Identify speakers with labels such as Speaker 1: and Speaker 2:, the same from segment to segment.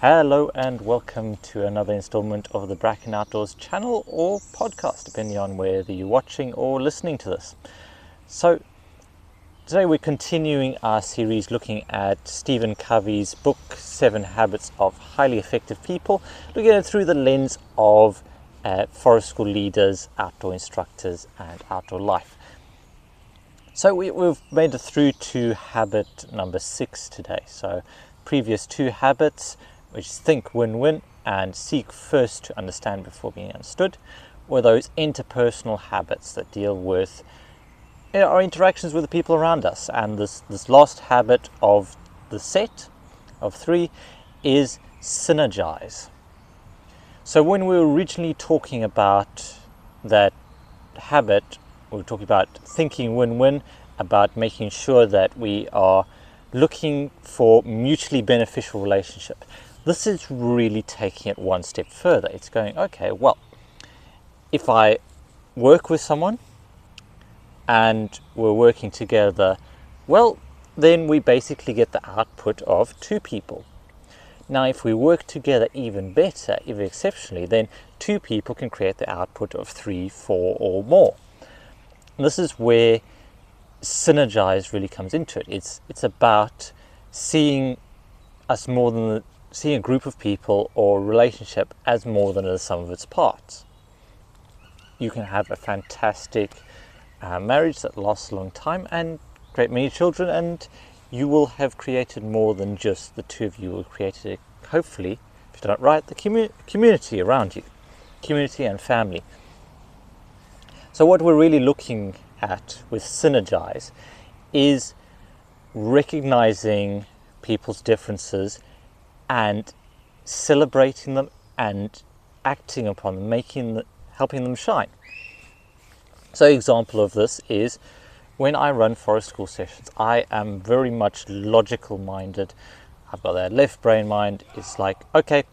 Speaker 1: Hello and welcome to another installment of the Bracken Outdoors channel or podcast, depending on whether you're watching or listening to this. So today we're continuing our series looking at Stephen Covey's book, 7 Habits of Highly Effective People, looking at it through the lens of forest school leaders, outdoor instructors and outdoor life. So we've made it through to habit number 6 today. So previous 2 habits, which is think win-win and seek first to understand before being understood, or those interpersonal habits that deal with our interactions with the people around us. And this last habit of the set of 3 is synergise. So when we were originally talking about that habit, we were talking about thinking win-win, about making sure that we are looking for mutually beneficial relationship. This is really taking it one step further. It's going, okay, well, if I work with someone and we're working together, well, then we basically get the output of 2 people. Now, if we work together even better, even exceptionally, then 2 people can create the output of 3, 4 or more. And this is where Synergise really comes into it. It's about seeing us seeing a group of people or relationship as more than the sum of its parts. You can have a fantastic marriage that lasts a long time and create many children, and you will have created more than just the 2 of you. Will create, hopefully, if you've done it right, the community around you, community and family. So what we're really looking at with Synergise is recognizing people's differences and celebrating them and acting upon them, helping them shine. So example of this is when I run forest school sessions, I am very much logical minded. I've got that left brain mind. It's like, okay,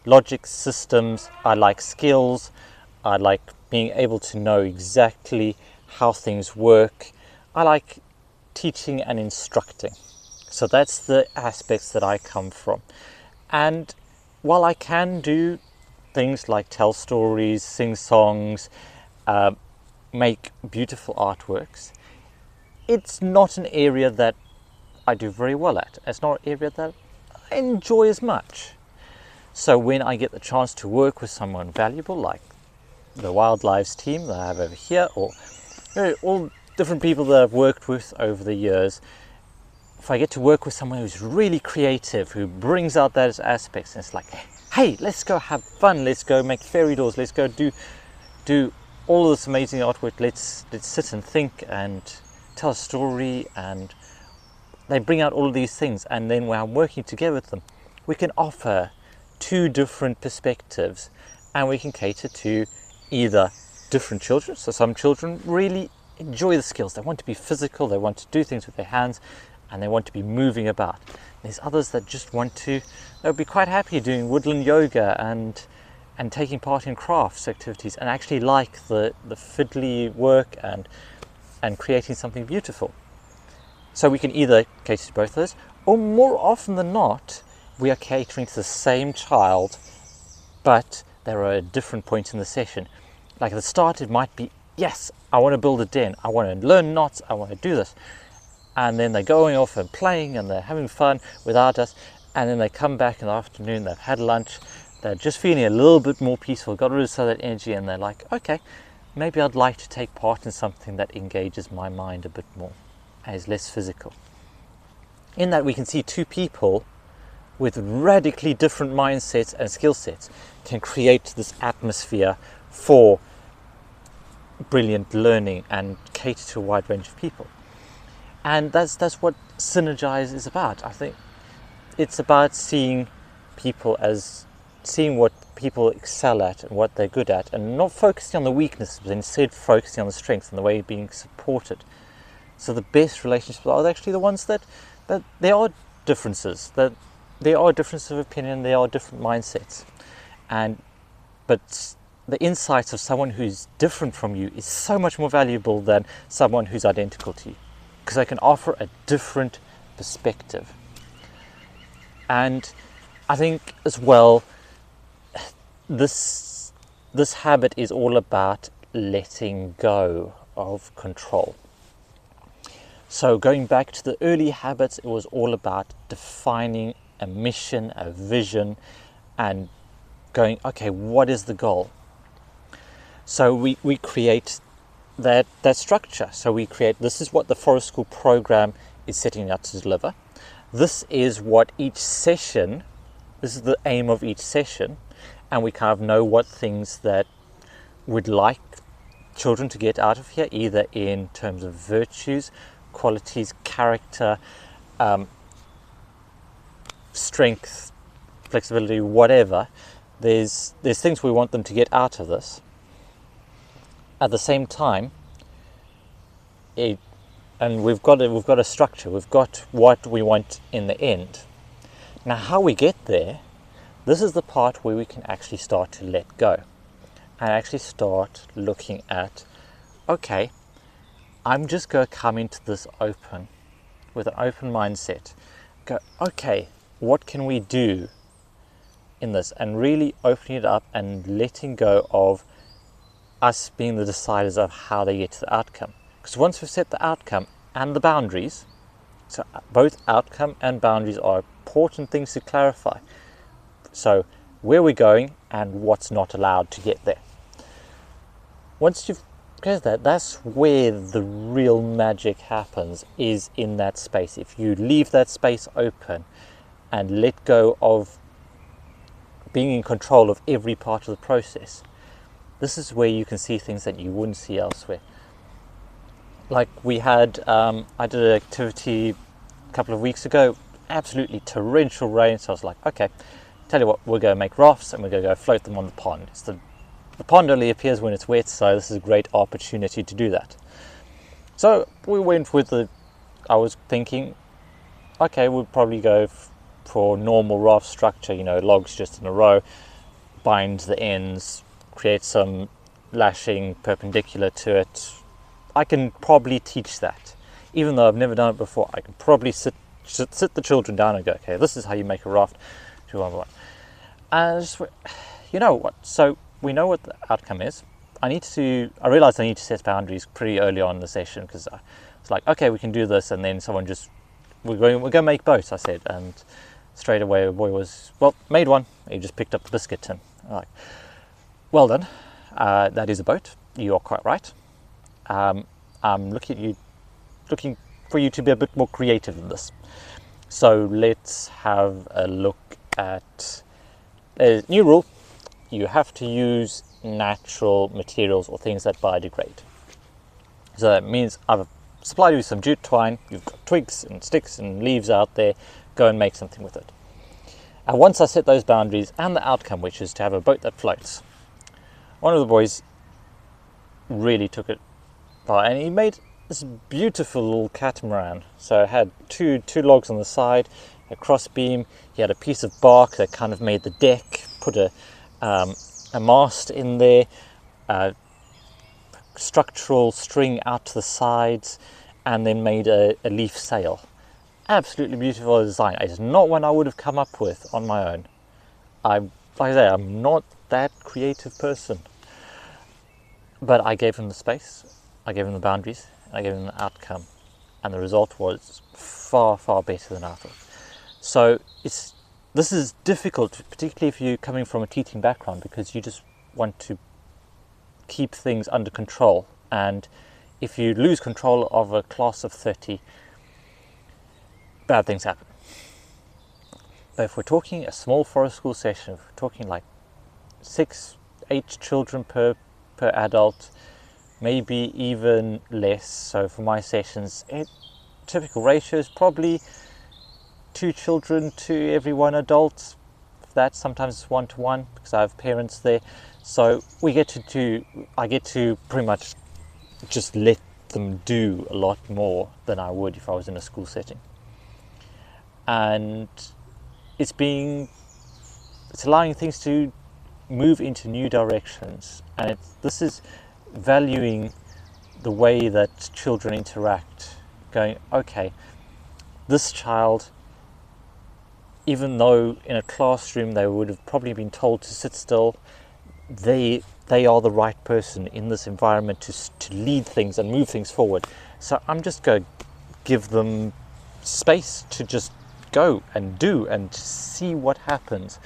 Speaker 1: logic, systems, I like skills, I like being able to know exactly how things work. I like teaching and instructing. So that's the aspects that I come from. And while I can do things like tell stories, sing songs, make beautiful artworks, it's not an area that I do very well at. It's not an area that I enjoy as much. So when I get the chance to work with someone valuable, like the Wildlives team that I have over here, or all different people that I've worked with over the years, if I get to work with someone who's really creative, who brings out those aspects, and it's like, hey, let's go have fun, let's go make fairy doors, let's go do all of this amazing artwork, let's sit and think and tell a story, and they bring out all of these things, and then when I'm working together with them, we can offer 2 different perspectives, and we can cater to either different children. So some children really enjoy the skills, they want to be physical, they want to do things with their hands, and they want to be moving about. There's others that just they'll be quite happy doing woodland yoga and taking part in crafts activities, and actually like the fiddly work and creating something beautiful. So we can either cater to both of those, or more often than not, we are catering to the same child, but they're at a different point in the session. Like at the start, it might be, yes, I want to build a den, I want to learn knots, I want to do this. And then they're going off and playing and they're having fun without us. And then they come back in the afternoon, they've had lunch, they're just feeling a little bit more peaceful, got rid of some of that energy, and they're like, okay, maybe I'd like to take part in something that engages my mind a bit more and is less physical. In that we can see 2 people with radically different mindsets and skill sets can create this atmosphere for brilliant learning and cater to a wide range of people. And that's what Synergise is about. I think it's about seeing what people excel at and what they're good at, and not focusing on the weaknesses, but instead focusing on the strengths and the way being supported. So the best relationships are actually the ones that there are differences, that there are differences of opinion, there are different mindsets, but the insights of someone who's different from you is so much more valuable than someone who's identical to you, because they can offer a different perspective. And I think as well, this habit is all about letting go of control. So going back to the early habits, it was all about defining a mission, a vision, and going, okay, what is the goal? So we create that structure. So we create, this is what the forest school program is setting out to deliver. This is what each session, this is the aim of each session, and we kind of know what things that we'd like children to get out of here, either in terms of virtues, qualities, character, strength, flexibility, whatever. There's things we want them to get out of this. At the same time, and we've got a structure. We've got what we want in the end. Now, how we get there, this is the part where we can actually start to let go and actually start looking at, okay, I'm just going to come into this open, with an open mindset. Go, okay, what can we do in this? And really opening it up and letting go of us being the deciders of how they get to the outcome. Because once we've set the outcome and the boundaries, so both outcome and boundaries are important things to clarify. So where we're going and what's not allowed to get there. Once you've got that, that's where the real magic happens, is in that space. If you leave that space open and let go of being in control of every part of the process, this is where you can see things that you wouldn't see elsewhere. Like we had, I did an activity a couple of weeks ago, absolutely torrential rain, so I was like, okay, tell you what, we're going to make rafts and we're going to go float them on the pond. The pond only appears when it's wet, so this is a great opportunity to do that. So we went with I was thinking, okay, we'll probably go for normal raft structure, logs just in a row, bind the ends, create some lashing perpendicular to it. I can probably teach that. Even though I've never done it before, I can probably sit the children down and go, okay, this is how you make a raft. And just, you know what, so we know what the outcome is. I realized I need to set boundaries pretty early on in the session, because it's like, okay, we can do this, and then someone we're going to make boats, I said, and straight away a boy was, well, made one. He just picked up the biscuit tin. I'm like, well done, that is a boat. You are quite right. I'm looking for you to be a bit more creative than this. So let's have a look at a new rule. You have to use natural materials or things that biodegrade. So that means I've supplied you with some jute twine, you've got twigs and sticks and leaves out there, go and make something with it. And once I set those boundaries and the outcome, which is to have a boat that floats, one of the boys really took it by, and he made this beautiful little catamaran. So it had two logs on the side, a cross beam. He had a piece of bark that kind of made the deck, put a mast in there, structural string out to the sides, and then made a leaf sail. Absolutely beautiful design. It's not one I would have come up with on my own. Like I say, I'm not that creative person. But I gave him the space, I gave him the boundaries, and I gave him the outcome. And the result was far, far better than I thought. So this is difficult, particularly if you're coming from a teaching background, because you just want to keep things under control. And if you lose control of a class of 30, bad things happen. But if we're talking a small forest school session, if we're talking like 6-8 children per adult, maybe even less. So for my sessions, typical ratio is probably 2 children to every 1 adult. That sometimes it's 1-to-1 because I have parents there. So I get to pretty much just let them do a lot more than I would if I was in a school setting. And it's allowing things to move into new directions, and this is valuing the way that children interact, going, okay, this child even though in a classroom they would have probably been told to sit still, they are the right person in this environment to lead things and move things forward. So I'm just going to give them space to just go and do and see what happens,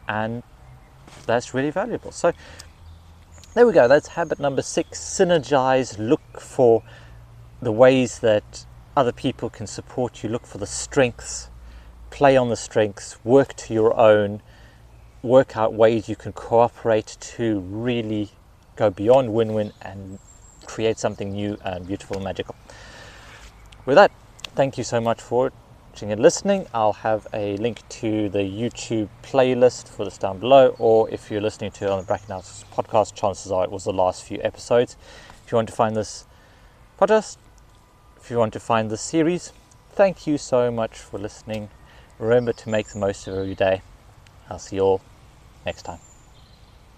Speaker 1: and that's really valuable. So there we go, that's habit number 6. Synergise. Look for the ways that other people can support you. Look for the strengths, play on the strengths, work to your own, work out ways you can cooperate to really go beyond win-win and create something new and beautiful and magical. With that, thank you so much for watching and listening. I'll have a link to the YouTube playlist for this down below, or if you're listening to it on the Bracken House podcast, chances are it was the last few episodes. If you want to find this podcast, if you want to find this series, thank you so much for listening. Remember to make the most of every day. I'll see you all next time.